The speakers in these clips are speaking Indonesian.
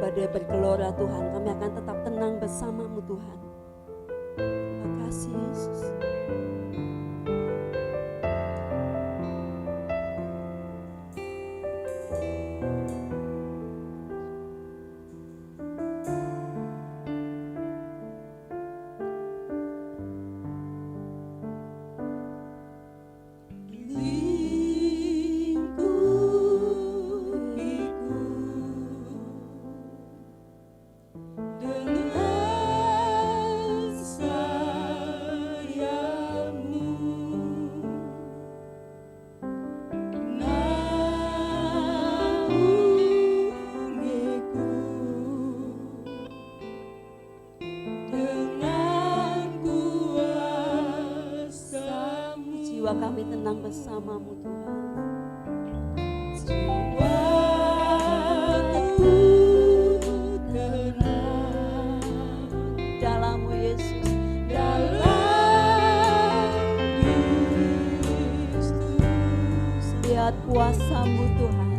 badai bergelora Tuhan, kami akan tetap tenang bersama-Mu Tuhan. Terima kasih Yesus. Kami tenang bersama-Mu Tuhan. Jiwaku tenang dalam-Mu Yesus, dalam Kristus. Lihat kuasa-Mu Tuhan.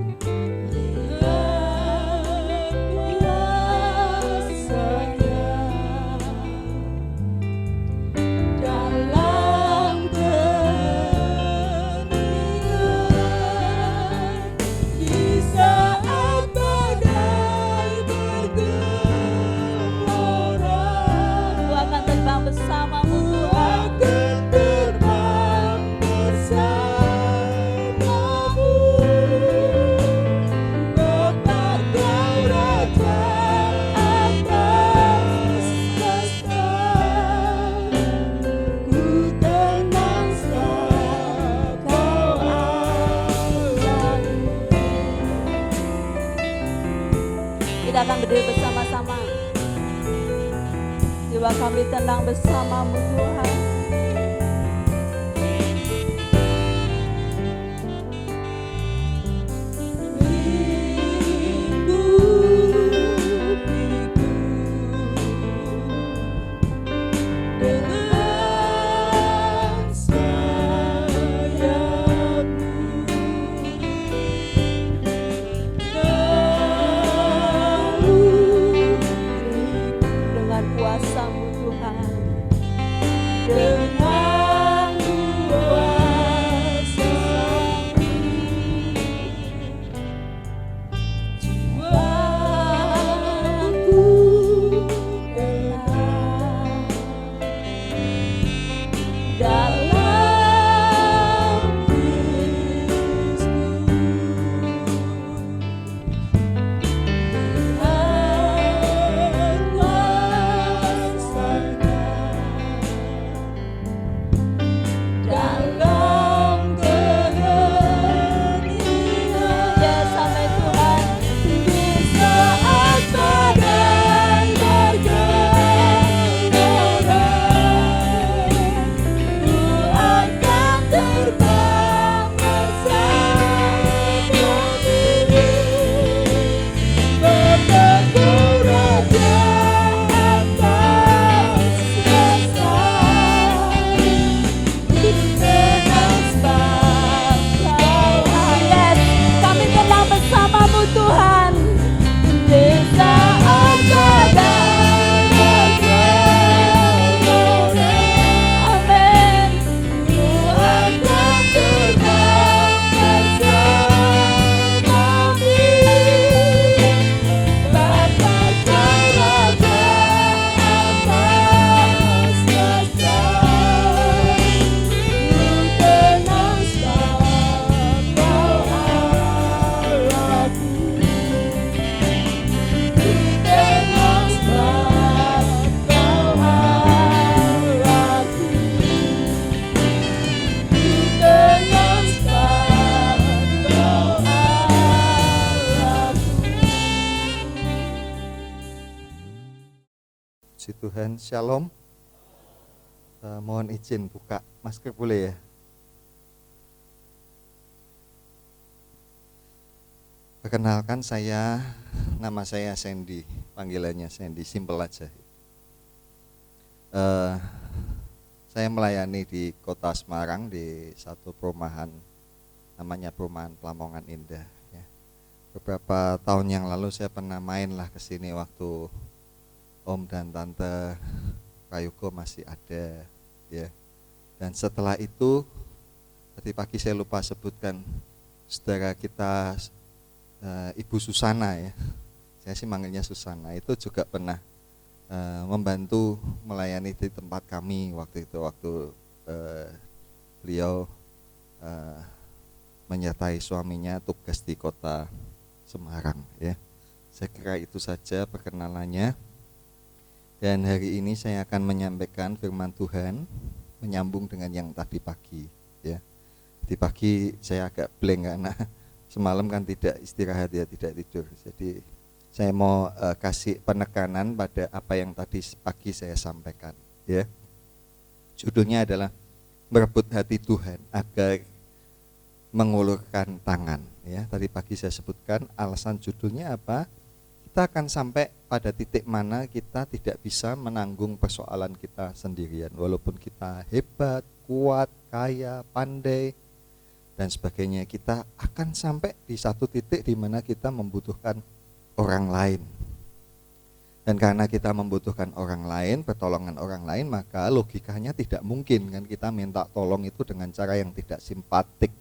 Kita akan berdiri bersama-sama. Jiwa kami tenang bersama-Mu Tuhan. Kuasa-Mu Tuhan. Puji Tuhan, Shalom. Mohon izin buka masker boleh ya. Perkenalkan nama saya Sandy, panggilannya Sandy, simpel aja. Saya melayani di Kota Semarang di satu perumahan, namanya Perumahan Lamongan Indah. Ya. beberapa tahun yang lalu saya pernah main lah ke sini waktu Om dan Tante Prayuko masih ada, ya. Dan setelah itu tadi pagi saya lupa sebutkan saudara kita Ibu Susana, ya. Saya sih manggilnya Susana, itu juga pernah membantu melayani di tempat kami waktu itu, waktu beliau menyertai suaminya tugas di kota Semarang, ya. Saya kira itu saja perkenalannya. Dan hari ini saya akan menyampaikan firman Tuhan menyambung dengan yang tadi pagi, ya. Di pagi saya agak blank karena semalam kan tidak istirahat, ya, tidak tidur. Jadi saya mau kasih penekanan pada apa yang tadi pagi saya sampaikan, ya. Judulnya adalah merebut hati Tuhan agar mengulurkan tangan, ya. Tadi pagi saya sebutkan alasan judulnya apa. Kita akan sampai pada titik mana kita tidak bisa menanggung persoalan kita sendirian, walaupun kita hebat, kuat, kaya, pandai dan sebagainya. Kita akan sampai di satu titik di mana kita membutuhkan orang lain. Dan karena kita membutuhkan orang lain, pertolongan orang lain, maka logikanya tidak mungkin kan kita minta tolong itu dengan cara yang tidak simpatik,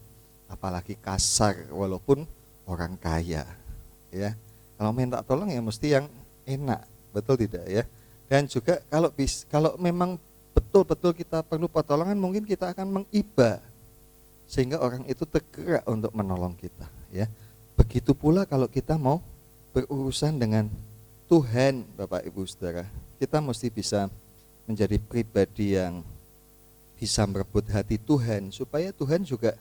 apalagi kasar walaupun orang kaya, ya. Kalau minta tolong ya mesti yang enak, betul tidak, ya? Dan juga kalau memang betul-betul kita perlu pertolongan, mungkin kita akan mengiba sehingga orang itu tergerak untuk menolong kita, ya. Begitu pula kalau kita mau berurusan dengan Tuhan, Bapak Ibu Saudara, kita mesti bisa menjadi pribadi yang bisa merebut hati Tuhan supaya Tuhan juga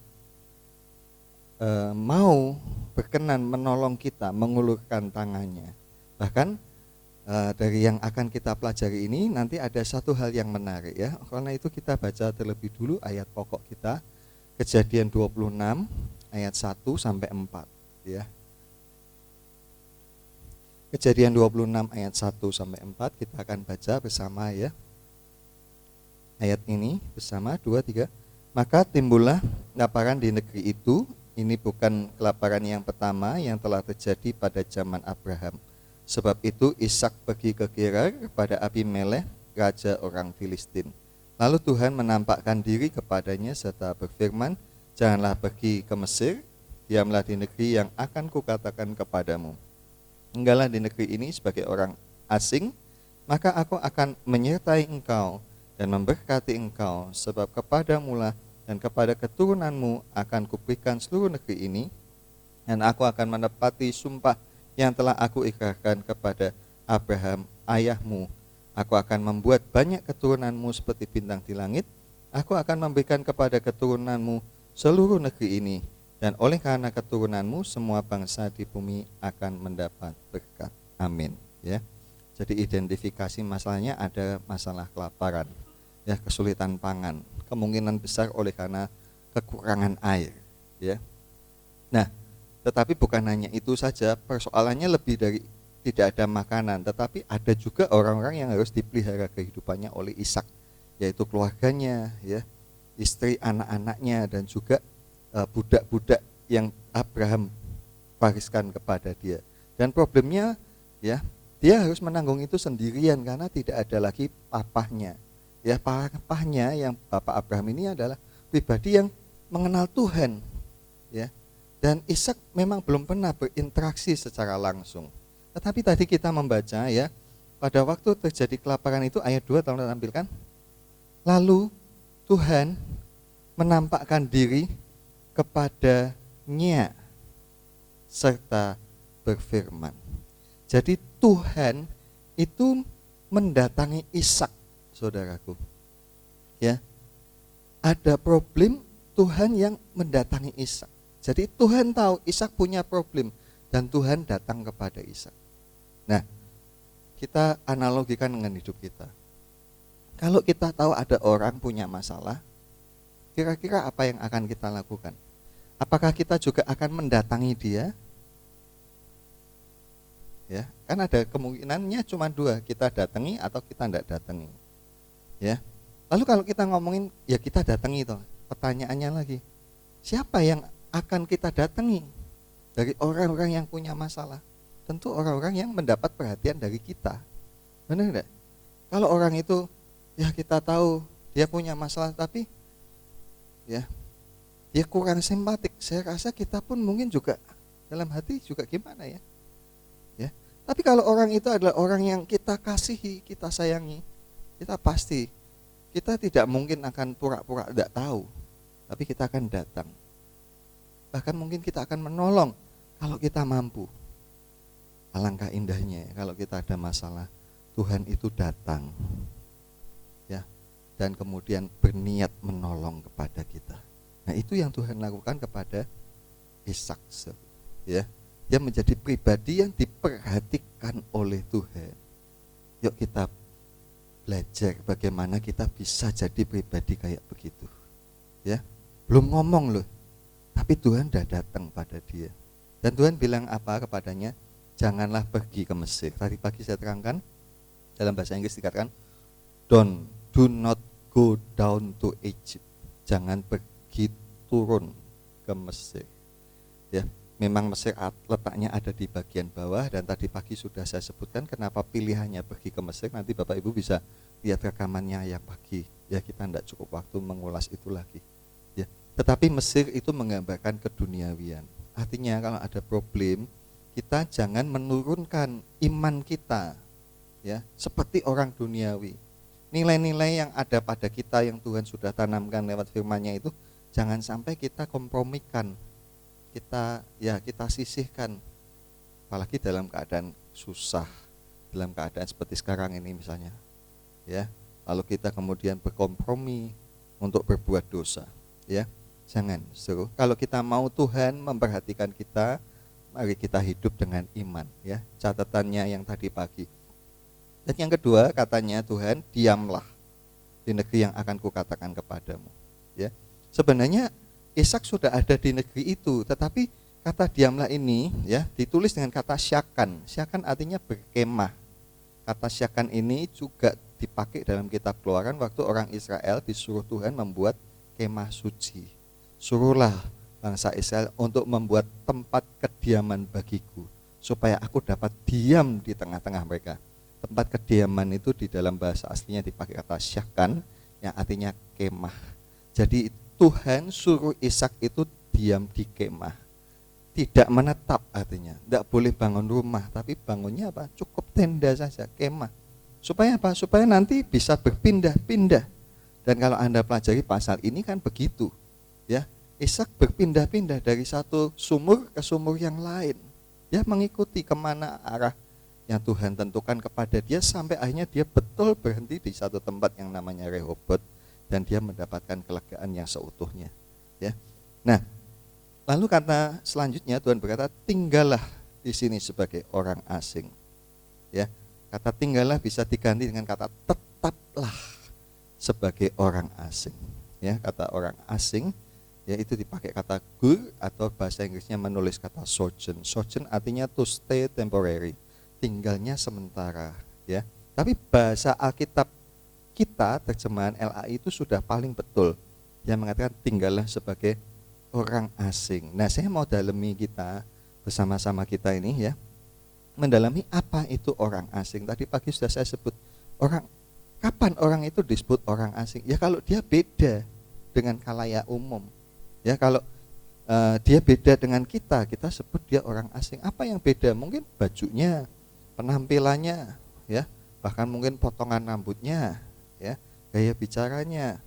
mau berkenan menolong kita, mengulurkan tangannya. Bahkan dari yang akan kita pelajari ini nanti ada satu hal yang menarik, ya. Karena itu kita baca terlebih dulu ayat pokok kita, Kejadian 26 ayat 1 sampai 4, ya. Kejadian 26 ayat 1 sampai 4 kita akan baca bersama, ya. Ayat ini bersama 2 3. Maka timbullah kelaparan di negeri itu. Ini bukan kelaparan yang pertama yang telah terjadi pada zaman Abraham. Sebab itu Ishak pergi ke Gerar kepada Abimelekh, raja orang Filistin. Lalu Tuhan menampakkan diri kepadanya serta berfirman, janganlah pergi ke Mesir, diamlah di negeri yang akan kukatakan kepadamu. Tinggallah di negeri ini sebagai orang asing, maka aku akan menyertai engkau dan memberkati engkau, sebab kepadamulah dan kepada keturunanmu akan kuberikan seluruh negeri ini, dan aku akan menepati sumpah yang telah aku ikrarkan kepada Abraham ayahmu. Aku akan membuat banyak keturunanmu seperti bintang di langit. Aku akan memberikan kepada keturunanmu seluruh negeri ini, dan oleh karena keturunanmu semua bangsa di bumi akan mendapat berkat. Amin, ya. Jadi identifikasi masalahnya ada masalah kelaparan, ya, kesulitan pangan, kemungkinan besar oleh karena kekurangan air, ya. Nah, tetapi bukan hanya itu saja, persoalannya lebih dari tidak ada makanan, tetapi ada juga orang-orang yang harus dipelihara kehidupannya oleh Ishak, yaitu keluarganya, ya, istri, anak-anaknya, dan juga budak-budak yang Abraham wariskan kepada dia. Dan problemnya, ya, dia harus menanggung itu sendirian karena tidak ada lagi papahnya. Ya, papahnya yang Bapak Abraham ini adalah pribadi yang mengenal Tuhan, ya. Dan Ishak memang belum pernah berinteraksi secara langsung. Tetapi tadi kita membaca, ya, pada waktu terjadi kelaparan itu, ayat 2 tolong tampilkan. Lalu Tuhan menampakkan diri kepadanya serta berfirman. Jadi Tuhan itu mendatangi Ishak, saudaraku, ya. Ada problem, Tuhan yang mendatangi Ishak. Jadi Tuhan tahu Ishak punya problem dan Tuhan datang kepada Ishak. Nah, kita analogikan dengan hidup kita. Kalau kita tahu ada orang punya masalah, kira-kira apa yang akan kita lakukan? Apakah kita juga akan mendatangi dia? Ya, kan ada kemungkinannya cuma dua, kita datangi atau kita tidak datangi. Ya. Lalu kalau kita ngomongin ya kita datangi toh. Pertanyaannya lagi, siapa yang akan kita datangi? dari orang-orang yang punya masalah. Tentu orang-orang yang mendapat perhatian dari kita. Benar enggak? Kalau orang itu ya kita tahu dia punya masalah tapi ya dia kurang simpatik. Saya rasa kita pun mungkin juga dalam hati juga gimana ya. Ya. Tapi kalau orang itu adalah orang yang kita kasihi, kita sayangi, kita tidak mungkin akan pura-pura tidak tahu. Tapi kita akan datang. Bahkan mungkin kita akan menolong kalau kita mampu. Alangkah indahnya kalau kita ada masalah, Tuhan itu datang. Ya. Dan kemudian berniat menolong kepada kita. Nah, itu yang Tuhan lakukan kepada Ishak. Ya. Dia menjadi pribadi yang diperhatikan oleh Tuhan. Yuk kita belajar bagaimana kita bisa jadi pribadi kayak begitu. Ya. Belum ngomong loh. Tapi Tuhan sudah datang pada dia. Dan Tuhan bilang apa kepadanya? Janganlah pergi ke Mesir. Tadi pagi saya terangkan dalam bahasa Inggris dikatakan do not go down to Egypt. Jangan pergi turun ke Mesir. Ya, memang Mesir letaknya ada di bagian bawah dan tadi pagi sudah saya sebutkan kenapa pilihannya pergi ke Mesir. Nanti Bapak Ibu bisa lihat rekamannya yang pagi. Ya, kita tidak cukup waktu mengulas itu lagi. Ya, tetapi Mesir itu menggambarkan keduniawian. Artinya kalau ada problem, kita jangan menurunkan iman kita ya seperti orang duniawi. Nilai-nilai yang ada pada kita yang Tuhan sudah tanamkan lewat firman-Nya itu jangan sampai kita kompromikan. Kita sisihkan. Apalagi dalam keadaan susah, dalam keadaan seperti sekarang ini misalnya. Ya. Lalu kita kemudian berkompromi untuk berbuat dosa, ya. Jangan. Kalau kita mau Tuhan memperhatikan kita, mari kita hidup dengan iman, ya. Catatannya yang tadi pagi. Dan yang kedua katanya Tuhan, diamlah di negeri yang akan kukatakan kepadamu, ya. Sebenarnya Ishak sudah ada di negeri itu, tetapi kata diamlah ini ya ditulis dengan kata syakan. Syakan artinya berkemah. Kata syakan ini juga dipakai dalam kitab Keluaran waktu orang Israel disuruh Tuhan membuat kemah suci. Suruhlah bangsa Israel untuk membuat tempat kediaman bagiku, supaya aku dapat diam di tengah-tengah mereka. Tempat kediaman itu di dalam bahasa aslinya dipakai kata syakan, yang artinya kemah. Jadi Tuhan suruh Ishak itu diam di kemah. Tidak menetap artinya, tidak boleh bangun rumah, tapi bangunnya apa? Cukup tenda saja, kemah. Supaya apa? Supaya nanti bisa berpindah-pindah. Dan kalau Anda pelajari pasal ini kan begitu. Ya, Ishak berpindah-pindah dari satu sumur ke sumur yang lain. Dia mengikuti kemana arah yang Tuhan tentukan kepada dia sampai akhirnya dia betul berhenti di satu tempat yang namanya Rehobot dan dia mendapatkan kelegaan yang seutuhnya. Ya, nah lalu kata selanjutnya Tuhan berkata tinggallah di sini sebagai orang asing. Ya, kata tinggallah bisa diganti dengan kata tetaplah sebagai orang asing. Ya, kata orang asing yaitu dipakai kata gur atau bahasa Inggrisnya menulis kata sojourn. Sojourn artinya to stay temporary, tinggalnya sementara, ya. Tapi bahasa Alkitab kita terjemahan LAI itu sudah paling betul. Yang mengatakan tinggallah sebagai orang asing. Nah, saya mau dalami kita bersama-sama kita ini ya. Mendalami apa itu orang asing. Tadi pagi sudah saya sebut kapan orang itu disebut orang asing? Ya kalau dia beda dengan khalayak umum. Ya kalau dia beda dengan kita sebut dia orang asing. Apa yang beda? Mungkin bajunya, penampilannya, ya, bahkan mungkin potongan rambutnya, ya, gaya bicaranya,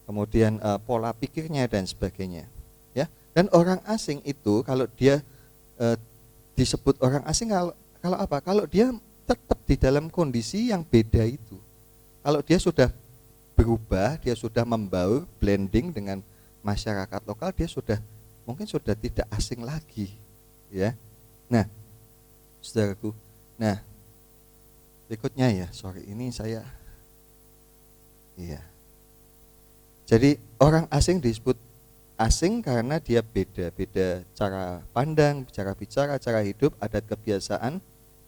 kemudian pola pikirnya dan sebagainya. Ya, dan orang asing itu kalau dia disebut orang asing kalau apa? Kalau dia tetap di dalam kondisi yang beda itu. Kalau dia sudah berubah, dia sudah membaur, blending dengan masyarakat lokal, dia mungkin sudah tidak asing lagi, ya. Nah, saudaraku, nah berikutnya ya, ini saya, iya. Jadi orang asing disebut asing karena dia beda cara pandang, cara bicara, cara hidup, adat kebiasaan,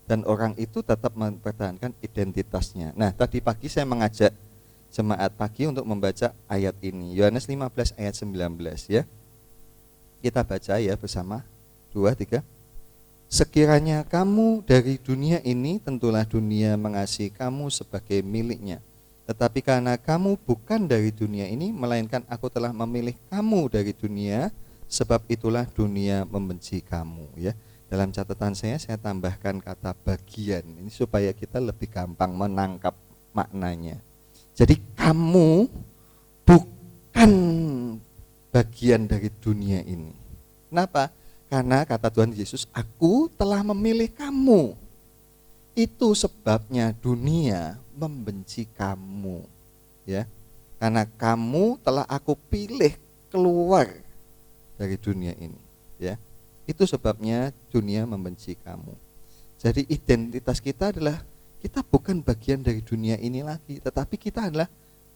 dan orang itu tetap mempertahankan identitasnya. Nah, tadi pagi saya mengajak jemaat pagi untuk membaca ayat ini, Yohanes 15 ayat 19 ya. Kita baca ya bersama. 2, 3. Sekiranya kamu dari dunia ini, tentulah dunia mengasihi kamu sebagai miliknya. Tetapi karena kamu bukan dari dunia ini, melainkan aku telah memilih kamu dari dunia, sebab itulah dunia membenci kamu. Ya, dalam catatan saya tambahkan kata bagian ini supaya kita lebih gampang menangkap maknanya. Jadi kamu bukan bagian dari dunia ini. Kenapa? Karena kata Tuhan Yesus, aku telah memilih kamu. Itu sebabnya dunia membenci kamu. Ya. Karena kamu telah aku pilih keluar dari dunia ini. Ya. Itu sebabnya dunia membenci kamu. Jadi identitas kita adalah kita bukan bagian dari dunia ini lagi, tetapi kita adalah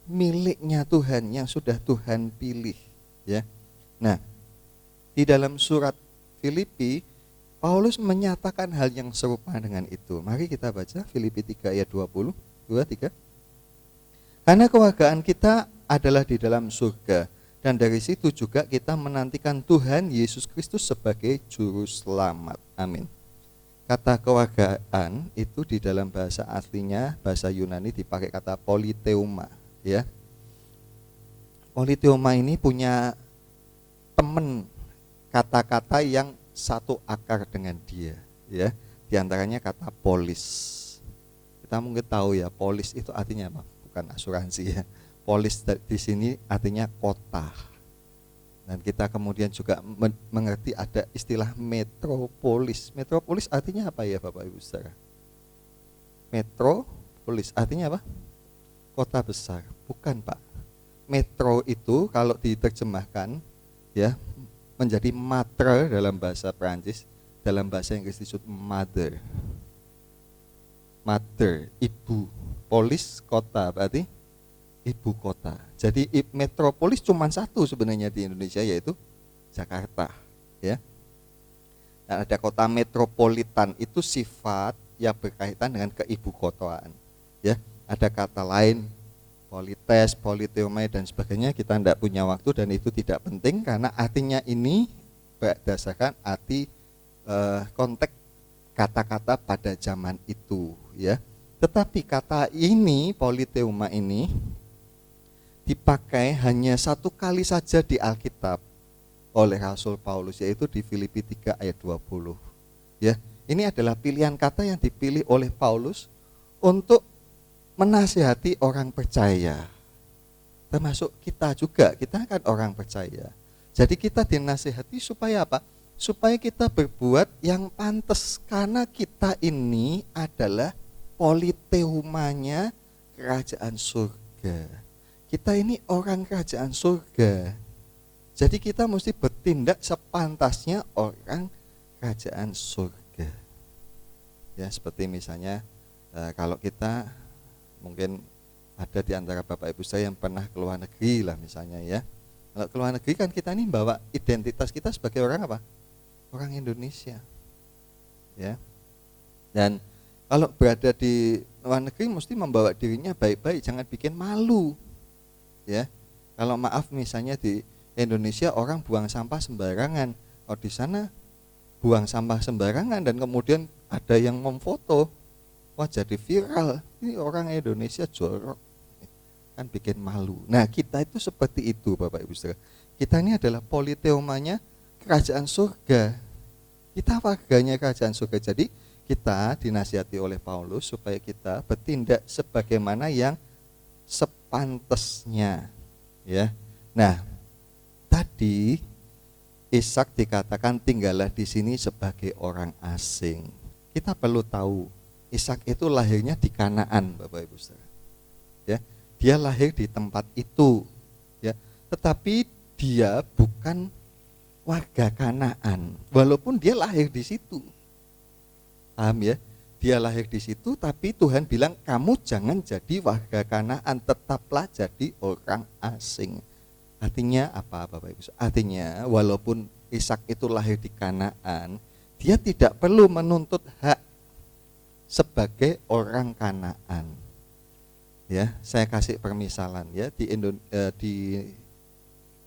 miliknya Tuhan yang sudah Tuhan pilih. Ya. Nah, di dalam surat Filipi, Paulus menyatakan hal yang serupa dengan itu. Mari kita baca Filipi 3 ayat 20, 2, 3. Karena kewargaan kita adalah di dalam surga, dan dari situ juga kita menantikan Tuhan Yesus Kristus sebagai juru selamat. Amin. Kata kewargaan itu di dalam bahasa aslinya, bahasa Yunani dipakai kata politeuma. Ya. Politeuma ini punya teman kata-kata yang satu akar dengan dia, ya. Di antaranya kata polis. Kita mungkin tahu ya, polis itu artinya apa? Bukan asuransi ya. Polis di sini artinya kota. Dan kita kemudian juga mengerti ada istilah metropolis. Metropolis artinya apa ya Bapak Ibu Saudara? Metropolis artinya apa? Kota besar. Bukan Pak. Metro itu kalau diterjemahkan ya menjadi matre dalam bahasa Prancis, dalam bahasa Inggris disebut mother. Mother, ibu. Polis, kota, berarti ibu kota. Jadi metropolis cuma satu sebenarnya di Indonesia, yaitu Jakarta. Ya. Dan ada kota metropolitan, itu sifat yang berkaitan dengan keibukotaan. Ya, ada kata lain, polites, politeumai dan sebagainya, kita tidak punya waktu dan itu tidak penting karena artinya ini berdasarkan arti konteks kata-kata pada zaman itu, ya. Tetapi kata ini, politeuma ini dipakai hanya satu kali saja di Alkitab oleh Rasul Paulus, yaitu di Filipi 3 ayat 20. Ya, ini adalah pilihan kata yang dipilih oleh Paulus untuk menasihati orang percaya, termasuk kita juga, kita kan orang percaya. Jadi kita dinasihati supaya apa? Supaya kita berbuat yang pantas, karena kita ini adalah politeumanya kerajaan surga. Kita ini orang kerajaan surga. Jadi kita mesti bertindak sepantasnya orang kerajaan surga. Ya, seperti misalnya kalau kita mungkin ada di antara Bapak Ibu saya yang pernah ke luar negeri lah misalnya ya. Kalau ke luar negeri kan kita ini bawa identitas kita sebagai orang apa? Orang Indonesia. Ya. Dan kalau berada di luar negeri mesti membawa dirinya baik-baik, jangan bikin malu. Ya. Kalau maaf misalnya di Indonesia orang buang sampah sembarangan. Oh, di sana buang sampah sembarangan dan kemudian ada yang memfoto. Wah, jadi viral, ini orang Indonesia jorok, kan bikin malu. Nah, kita itu seperti itu Bapak Ibu Saudara. Kita ini adalah politeumanya kerajaan surga. Kita warganya kerajaan surga. Jadi kita dinasihati oleh Paulus supaya kita bertindak sebagaimana yang sepantasnya. Ya. Nah, tadi Ishak dikatakan tinggallah di sini sebagai orang asing. Kita perlu tahu Ishak itu lahirnya di Kanaan, Bapak Ibu Saudara. Ya, dia lahir di tempat itu, ya. Tetapi dia bukan warga Kanaan, walaupun dia lahir di situ. Paham ya? Dia lahir di situ, tapi Tuhan bilang kamu jangan jadi warga Kanaan, tetaplah jadi orang asing. Artinya apa, Bapak Ibu? Artinya walaupun Ishak itu lahir di Kanaan, dia tidak perlu menuntut hak sebagai orang Kanaan. Ya, saya kasih permisalan ya, di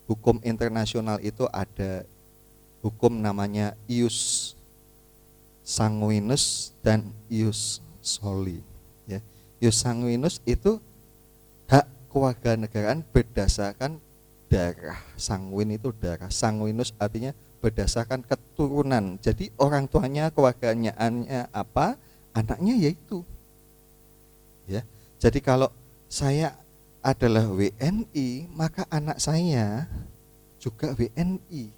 hukum internasional itu ada hukum namanya ius sanguinus dan ius soli. Ya. Ius sanguinus itu hak kewarganegaraan berdasarkan darah. Sanguin itu darah. Sanguinus artinya berdasarkan keturunan. Jadi orang tuanya kewarganyaaannya apa, anaknya yaitu. Ya. Jadi kalau saya adalah WNI, maka anak saya juga WNI.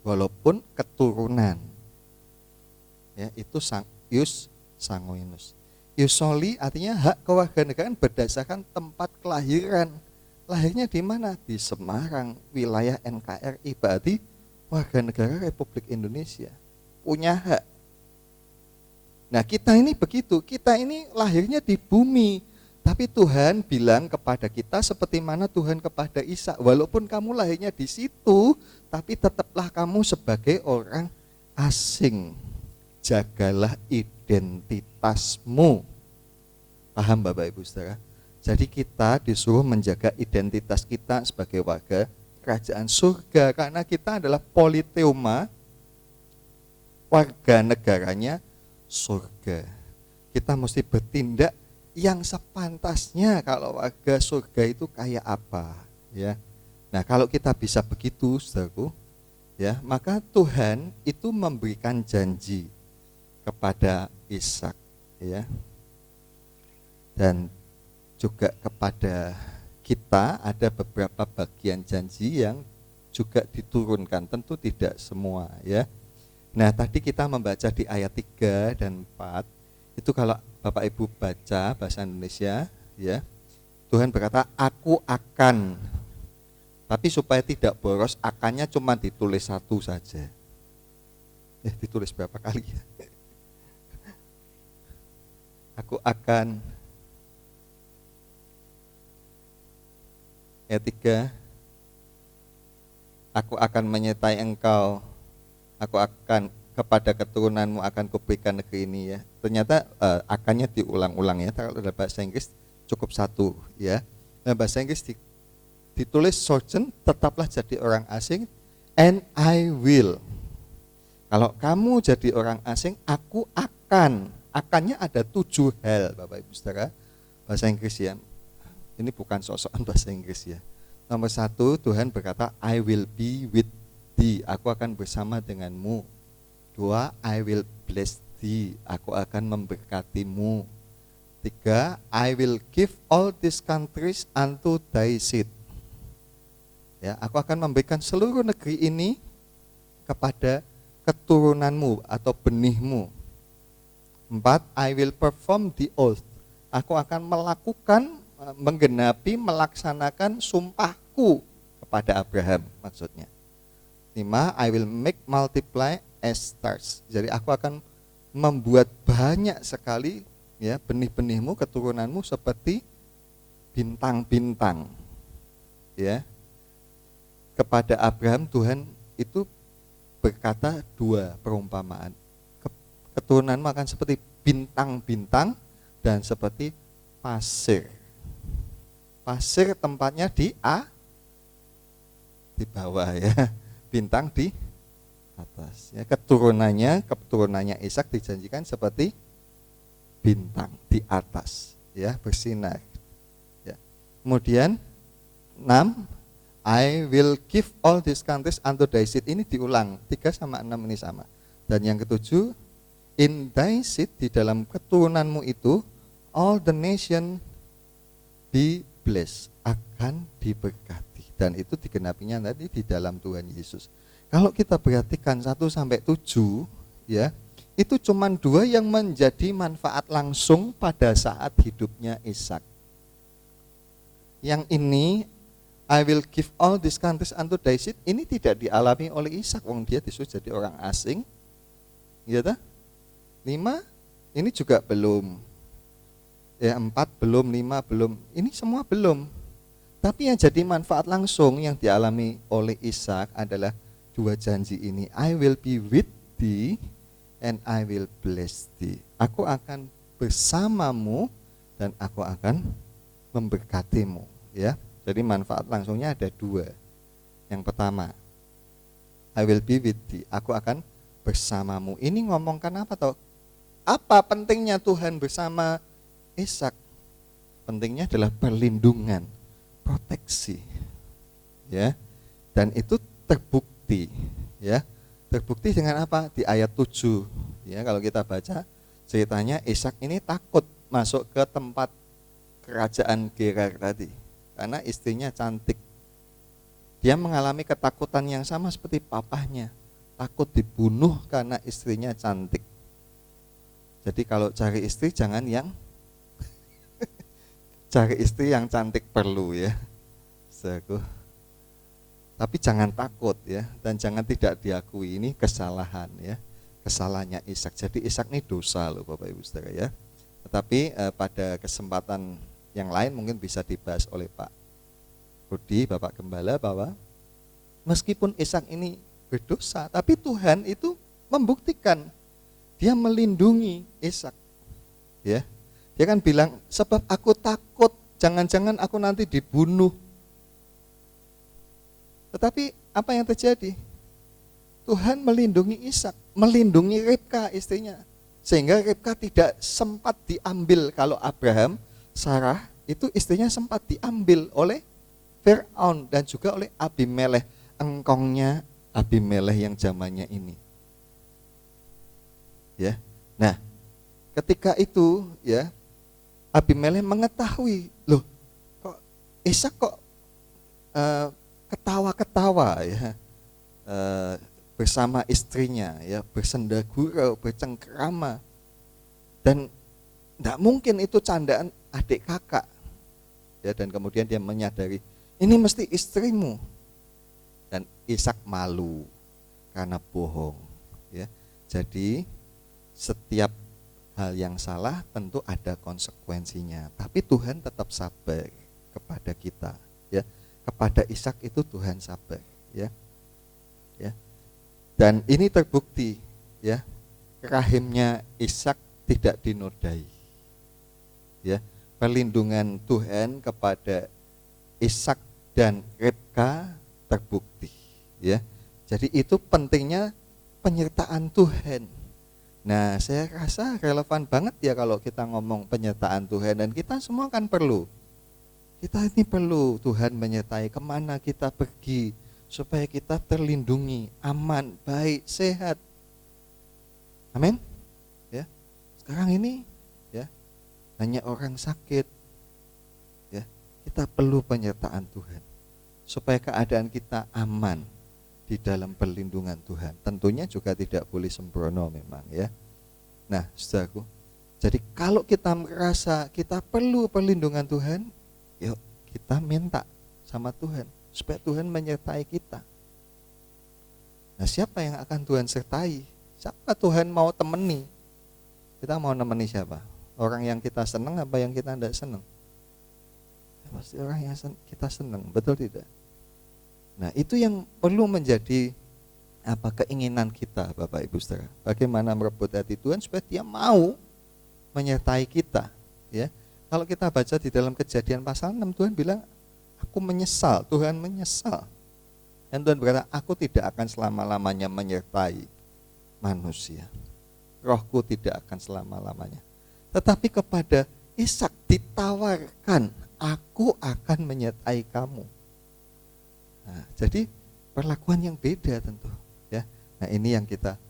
Walaupun keturunan. Ya, itu ius sanguinus. Ius soli artinya hak kewarganegaraan berdasarkan tempat kelahiran. Lahirnya di mana? Di Semarang, wilayah NKRI, berarti warga negara Republik Indonesia. Punya hak. Nah, kita ini begitu, kita ini lahirnya di bumi. Tapi Tuhan bilang kepada kita seperti mana Tuhan kepada Ishak, walaupun kamu lahirnya di situ, tapi tetaplah kamu sebagai orang asing. Jagalah identitasmu. Paham Bapak Ibu Saudara? Jadi kita disuruh menjaga identitas kita sebagai warga kerajaan surga, karena kita adalah politeuma, warga negaranya surga. Kita mesti bertindak yang sepantasnya kalau warga surga itu kayak apa, ya. Nah, kalau kita bisa begitu, Saudaraku, ya, maka Tuhan itu memberikan janji kepada Ishak, ya. Dan juga kepada kita ada beberapa bagian janji yang juga diturunkan, tentu tidak semua, ya. Nah, tadi kita membaca di ayat 3 dan 4, itu kalau Bapak Ibu baca bahasa Indonesia, ya, Tuhan berkata, aku akan. Tapi supaya tidak boros, akannya cuma ditulis satu saja. Ditulis berapa kali ya? Aku akan. Ayat 3, aku akan menyertai engkau, aku akan kepada keturunanmu akan kuberikan negeri ini, ya. Ternyata akannya diulang-ulang, ya. Kalau dalam bahasa Inggris cukup satu, ya. Dalam bahasa Inggris ditulis sojourn, tetaplah jadi orang asing, and I will. Kalau kamu jadi orang asing, aku akan. Akannya ada 7 hal, Bapak Ibu Saudara. Bahasa Inggris, ya. Ini bukan sok-sokan bahasa Inggris, ya. Nomor 1, Tuhan berkata, I will be with thee. Aku akan bersama denganmu. 2, I will bless thee. Aku akan memberkatimu. 3, I will give all these countries unto thy seed. Ya, aku akan memberikan seluruh negeri ini kepada keturunanmu atau benihmu. 4, I will perform the oath. Aku akan melakukan, menggenapi, melaksanakan sumpahku kepada Abraham, maksudnya. 5, I will make multiply as stars. Jadi aku akan membuat banyak sekali, ya, benih-benihmu, keturunanmu seperti bintang-bintang. Ya. Kepada Abraham Tuhan itu berkata 2 perumpamaan. Keturunanmu akan seperti bintang-bintang dan seperti pasir. Pasir tempatnya di bawah, ya. Bintang di atas. Ya, keturunannya Ishak dijanjikan seperti bintang di atas, ya, bersinar. Ya. Kemudian 6, I will give all these countries unto thy seed. Ini diulang, 3 sama 6 ini sama. Dan yang ke-7, in thy seed, di dalam keturunanmu itu, all the nation be blessed, akan diberkati. Dan itu digenapinya tadi di dalam Tuhan Yesus. Kalau kita perhatikan 1 sampai 7, ya, itu cuma 2 yang menjadi manfaat langsung pada saat hidupnya Ishak. Yang ini, I will give all these countries unto thy seed, ini tidak dialami oleh Ishak, wong dia disuruh jadi orang asing. Ya tak? 5, ini juga belum. Ya, 4 belum, 5 belum. Ini semua belum. Tapi yang jadi manfaat langsung yang dialami oleh Ishak adalah 2 janji ini. I will be with thee and I will bless thee. Aku akan bersamamu dan aku akan memberkatimu, ya. Jadi manfaat langsungnya ada 2. Yang pertama, I will be with thee. Aku akan bersamamu. Ini ngomongkan apa toh? Apa pentingnya Tuhan bersama Ishak? Pentingnya adalah perlindungan, proteksi. Ya. Dan itu terbukti, ya. Terbukti dengan apa? Di ayat 7. Ya, kalau kita baca ceritanya Ishak ini takut masuk ke tempat kerajaan Gerar tadi karena istrinya cantik. Dia mengalami ketakutan yang sama seperti papahnya, takut dibunuh karena istrinya cantik. Jadi kalau cari istri jangan yang cari istri yang cantik perlu ya. Saudaraku. Tapi jangan takut ya, dan jangan tidak diakui, ini kesalahan ya. Kesalahannya Ishak. Jadi Ishak ini dosa loh Bapak Ibu Saudara ya. Tetapi pada kesempatan yang lain mungkin bisa dibahas oleh Pak Rudi, Bapak Gembala, bahwa meskipun Ishak ini berdosa, tapi Tuhan itu membuktikan dia melindungi Ishak. Ya. Dia kan bilang, sebab aku takut jangan-jangan aku nanti dibunuh. Tetapi apa yang terjadi? Tuhan melindungi Ishak, melindungi Ribka istrinya. Sehingga Ribka tidak sempat diambil. Kalau Abraham, Sarah itu istrinya sempat diambil oleh Fir'aun dan juga oleh Abimelekh, engkongnya Abimelekh yang zamannya ini. Ya. Nah, ketika itu ya Abimelekh mengetahui, loh kok Ishak kok ketawa-ketawa ya bersama istrinya ya, bersenda gurau, bercengkerama, dan tidak mungkin itu candaan adik kakak ya. Dan kemudian dia menyadari ini mesti istrimu, dan Ishak malu karena bohong ya. Jadi setiap hal yang salah tentu ada konsekuensinya, tapi Tuhan tetap sabar kepada kita ya. Kepada Ishak itu Tuhan sabar ya. Ya. Dan ini terbukti ya, rahimnya Ishak tidak dinodai. Ya, perlindungan Tuhan kepada Ishak dan Ribka terbukti ya. Jadi itu pentingnya penyertaan Tuhan. Nah, saya rasa relevan banget ya kalau kita ngomong penyertaan Tuhan, dan kita semua kan perlu. Kita ini perlu Tuhan menyertai kemana kita pergi, supaya kita terlindungi, aman, baik, sehat. Amin. Ya. Sekarang ini ya banyak orang sakit. Ya, kita perlu penyertaan Tuhan supaya keadaan kita aman di dalam perlindungan Tuhan. Tentunya juga tidak boleh sembrono memang ya. Nah, saudaraku, jadi kalau kita merasa kita perlu perlindungan Tuhan, yuk kita minta sama Tuhan supaya Tuhan menyertai kita. Nah, siapa yang akan Tuhan sertai? Siapa Tuhan mau temani? Kita mau nemeni siapa? Orang yang kita senang apa yang kita tidak senang? Ya, pasti orang yang kita senang, betul tidak? Nah, itu yang perlu menjadi keinginan kita Bapak Ibu Saudara. Bagaimana merebut hati Tuhan supaya dia mau menyertai kita ya. Kalau kita baca di dalam Kejadian pasal 6, Tuhan bilang, aku menyesal, Tuhan menyesal. Dan Tuhan berkata, aku tidak akan selama-lamanya menyertai manusia. Rohku tidak akan selama-lamanya. Tetapi kepada Ishak ditawarkan, aku akan menyertai kamu. Nah, jadi perlakuan yang beda tentu ya. Nah, ini yang kita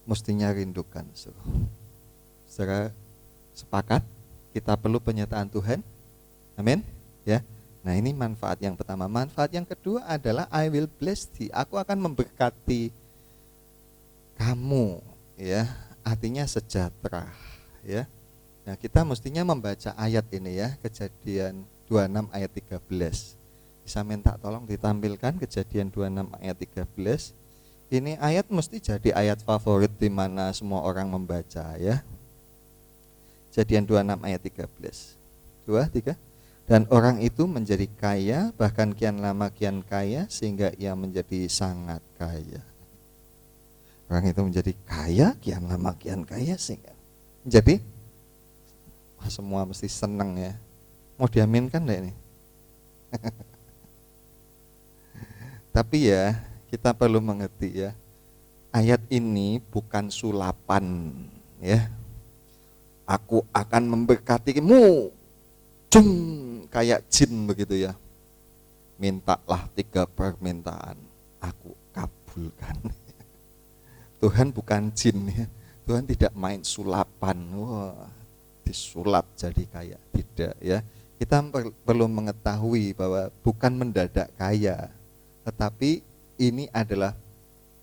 mestinya rindukan. Saudara sepakat? Kita perlu penyertaan Tuhan. Amin. Ya. Nah, ini manfaat yang pertama. Manfaat yang kedua adalah I will bless thee. Aku akan memberkati kamu ya. Artinya sejahtera ya. Nah, kita mestinya membaca ayat ini ya, Kejadian 26 ayat 13. Bisa minta tolong ditampilkan Kejadian 26 ayat 13. Ini ayat mesti jadi ayat favorit di mana semua orang membaca ya. Kejadian 26 ayat 13. 2, 3. Dan orang itu menjadi kaya, bahkan kian lama kian kaya, sehingga ia menjadi sangat kaya. Orang itu menjadi kaya, kian lama kian kaya, sehingga menjadi semua mesti senang ya. Mau diaminkan enggak ini? Tapi ya, kita perlu mengerti ya. Ayat ini bukan sulapan ya. Aku akan memberkatimu. Jum, kayak jin begitu ya. Mintalah 3 permintaan, aku kabulkan. Tuhan bukan jin ya. Tuhan tidak main sulapan. Wah, disulap jadi kaya, tidak ya. Kita perlu mengetahui bahwa bukan mendadak kaya, tetapi ini adalah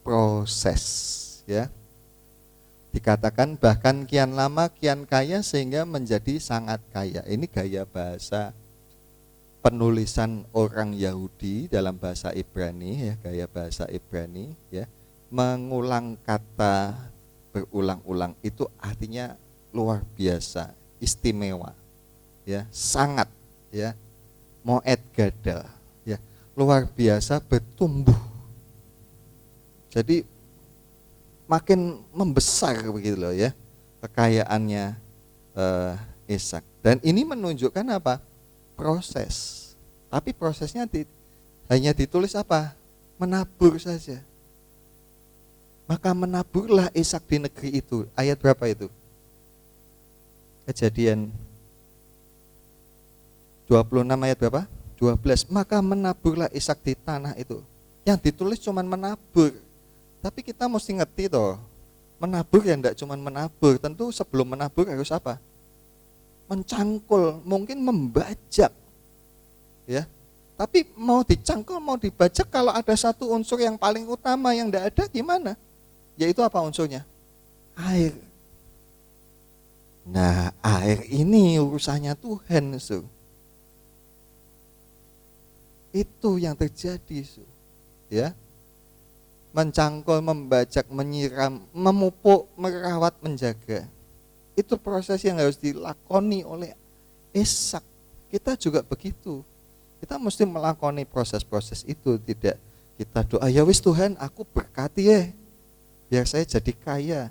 proses ya. Dikatakan bahkan kian lama kian kaya sehingga menjadi sangat kaya. Ini gaya bahasa penulisan orang Yahudi dalam bahasa Ibrani ya, gaya bahasa Ibrani ya. Mengulang kata berulang-ulang itu artinya luar biasa, istimewa ya, sangat ya, moed gadal ya, luar biasa, bertumbuh. Jadi makin membesar begitu loh ya kekayaannya Ishak. Dan ini menunjukkan apa? Proses. Tapi prosesnya hanya ditulis apa? Menabur saja. Maka menaburlah Ishak di negeri itu. Ayat berapa itu? Kejadian 26 ayat berapa? 12. Maka menaburlah Ishak di tanah itu. Yang ditulis cuman menabur. Tapi kita mesti ngerti toh, menabur ya enggak cuma menabur, tentu sebelum menabur harus apa? Mencangkul, mungkin membajak. Ya. Tapi mau dicangkul, mau dibajak, kalau ada satu unsur yang paling utama yang enggak ada gimana? Yaitu apa unsurnya? Air. Nah, air ini urusannya Tuhan, so. Itu yang terjadi, so. Ya. Mencangkul, membajak, menyiram, memupuk, merawat, menjaga. Itu proses yang harus dilakoni oleh Ishak. Kita juga begitu. Kita mesti melakoni proses-proses itu. Tidak kita doa, ya wis Tuhan aku berkati ya, biar saya jadi kaya.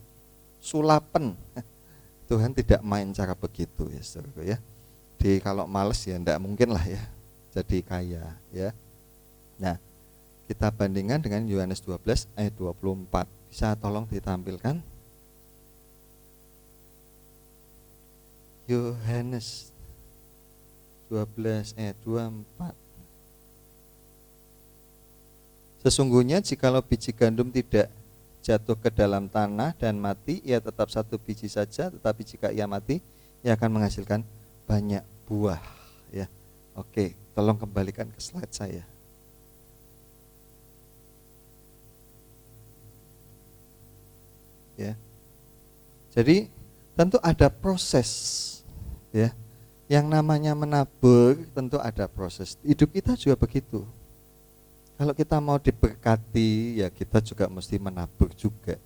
Sulapen. Tuhan tidak main cara begitu ya saudara ya. Jadi kalau males ya enggak mungkin lah ya jadi kaya ya. Nah, kita bandingkan dengan Yohanes 12 ayat 24. Bisa tolong ditampilkan? Yohanes 12 ayat 24. Sesungguhnya jikalau biji gandum tidak jatuh ke dalam tanah dan mati, ia tetap satu biji saja, tetapi jika ia mati, ia akan menghasilkan banyak buah ya. Oke, tolong kembalikan ke slide saya. Ya. Jadi tentu ada proses ya. Yang namanya menabur tentu ada proses. Hidup kita juga begitu. Kalau kita mau diberkati ya kita juga mesti menabur juga.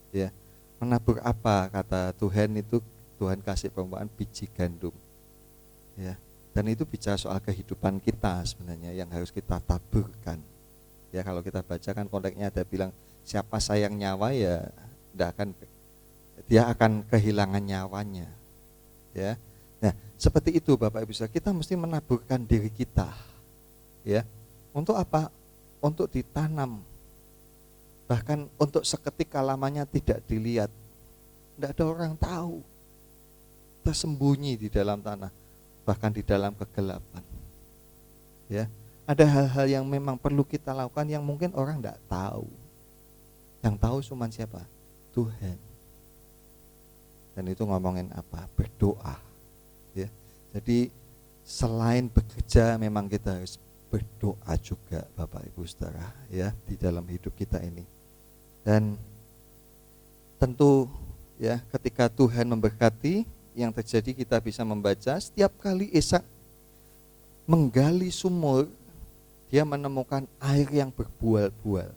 Ya. Menabur apa? Kata Tuhan itu, Tuhan kasih perumpamaan biji gandum. Ya. Dan itu bicara soal kehidupan kita sebenarnya yang harus kita taburkan. Ya, kalau kita baca kan konteksnya ada bilang siapa sayang nyawa ya dia akan kehilangan nyawanya ya. Nah, seperti itu Bapak Ibu Saudara, kita mesti menaburkan diri kita ya. Untuk apa? Untuk ditanam, bahkan untuk seketika lamanya tidak dilihat, tidak ada orang tahu, tersembunyi di dalam tanah, bahkan di dalam kegelapan ya. Ada hal-hal yang memang perlu kita lakukan yang mungkin orang tidak tahu. Yang tahu cuma siapa? Tuhan. Dan itu ngomongin apa? Berdoa ya. Jadi selain bekerja memang kita harus berdoa juga Bapak Ibu Saudara ya di dalam hidup kita ini. Dan tentu ya ketika Tuhan memberkati, yang terjadi kita bisa membaca setiap kali Ishak menggali sumur, dia menemukan air yang berbual-bual.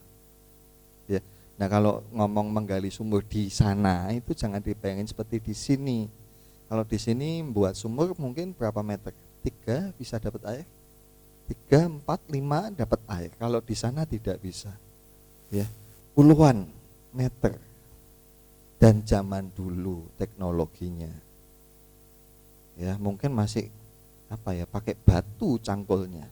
Ya. Nah, kalau ngomong menggali sumur di sana itu jangan dibayangin seperti di sini. Kalau di sini buat sumur mungkin berapa meter? 3 bisa dapat air. 3, 4, 5 dapat air. Kalau di sana tidak bisa. Ya. Puluhan meter. Dan zaman dulu teknologinya ya mungkin masih pakai batu cangkulnya.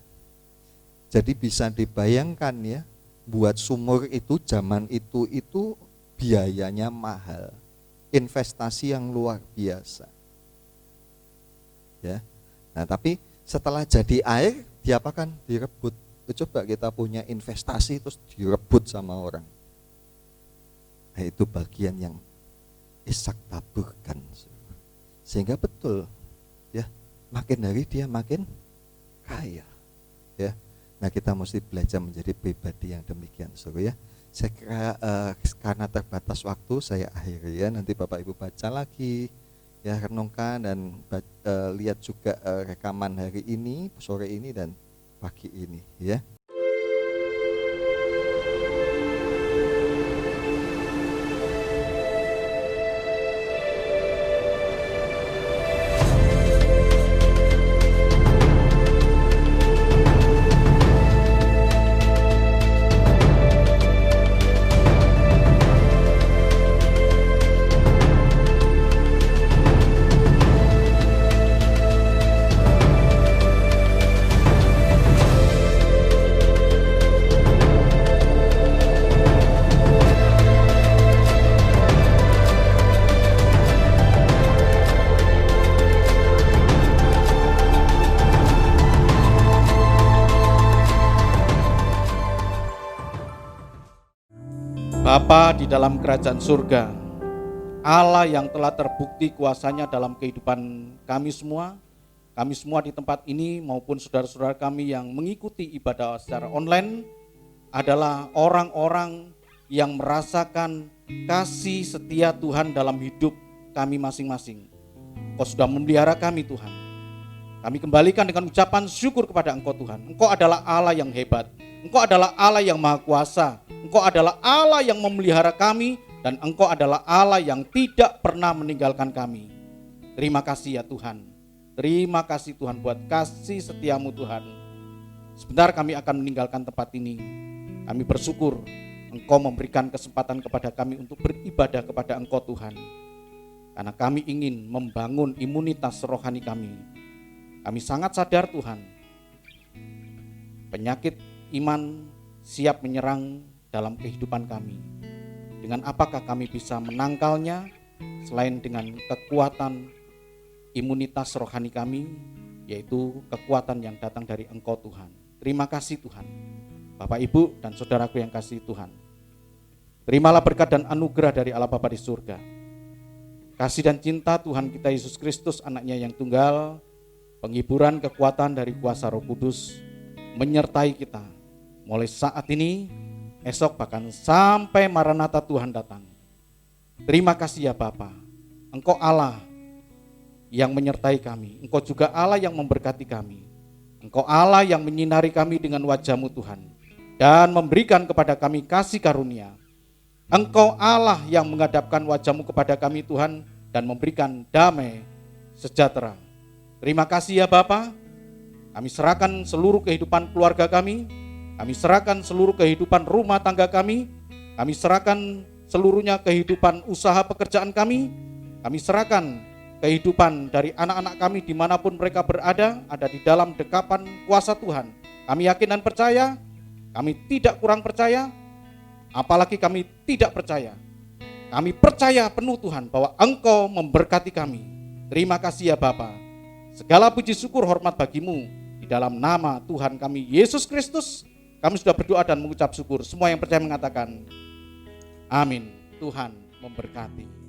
Jadi bisa dibayangkan ya, Buat sumur itu zaman itu biayanya mahal, investasi yang luar biasa. Ya. Nah, tapi setelah jadi air, diapakan? Direbut. Coba kita punya investasi terus direbut sama orang. Nah, itu bagian yang Ishak taburkan. Sehingga betul, ya, makin hari dia makin kaya. Ya. Nah, kita mesti belajar menjadi pribadi yang demikian, Saudara ya. Saya kira karena terbatas waktu saya akhiri ya. Nanti Bapak Ibu baca lagi, ya, renungkan dan lihat juga rekaman hari ini, sore ini dan pagi ini, ya. Bapa di dalam kerajaan surga, Allah yang telah terbukti kuasanya dalam kehidupan kami semua di tempat ini maupun saudara-saudara kami yang mengikuti ibadah secara online adalah orang-orang yang merasakan kasih setia Tuhan dalam hidup kami masing-masing. Engkau sudah memelihara kami Tuhan. Kami kembalikan dengan ucapan syukur kepada Engkau Tuhan. Engkau adalah Allah yang hebat. Engkau adalah Allah yang maha kuasa. Engkau adalah Allah yang memelihara kami dan Engkau adalah Allah yang tidak pernah meninggalkan kami. Terima kasih ya Tuhan. Terima kasih Tuhan buat kasih setiamu Tuhan. Sebentar kami akan meninggalkan tempat ini. Kami bersyukur Engkau memberikan kesempatan kepada kami untuk beribadah kepada Engkau Tuhan. Karena kami ingin membangun imunitas rohani kami. Kami sangat sadar Tuhan, penyakit iman siap menyerang dalam kehidupan kami. Dengan apakah kami bisa menangkalnya selain dengan kekuatan imunitas rohani kami, yaitu kekuatan yang datang dari Engkau Tuhan. Terima kasih Tuhan. Bapak Ibu dan saudaraku yang kasih Tuhan, terimalah berkat dan anugerah dari Allah Bapa di surga. Kasih dan cinta Tuhan kita Yesus Kristus, anaknya yang tunggal, penghiburan kekuatan dari kuasa Roh Kudus menyertai kita mulai saat ini, esok bahkan sampai Maranatha Tuhan datang. Terima kasih ya Bapa. Engkau Allah yang menyertai kami. Engkau juga Allah yang memberkati kami. Engkau Allah yang menyinari kami dengan wajah-Mu Tuhan dan memberikan kepada kami kasih karunia. Engkau Allah yang menghadapkan wajah-Mu kepada kami Tuhan dan memberikan damai sejahtera. Terima kasih ya Bapa. Kami serahkan seluruh kehidupan keluarga kami serahkan seluruh kehidupan rumah tangga kami serahkan seluruhnya kehidupan usaha pekerjaan kami serahkan kehidupan dari anak-anak kami dimanapun mereka berada, ada di dalam dekapan kuasa Tuhan. Kami yakin dan percaya, kami tidak kurang percaya, apalagi kami tidak percaya. Kami percaya penuh Tuhan bahwa Engkau memberkati kami. Terima kasih ya Bapa. Segala puji syukur hormat bagimu, di dalam nama Tuhan kami Yesus Kristus, kami sudah berdoa dan mengucap syukur. Semua yang percaya mengatakan, amin. Tuhan memberkati.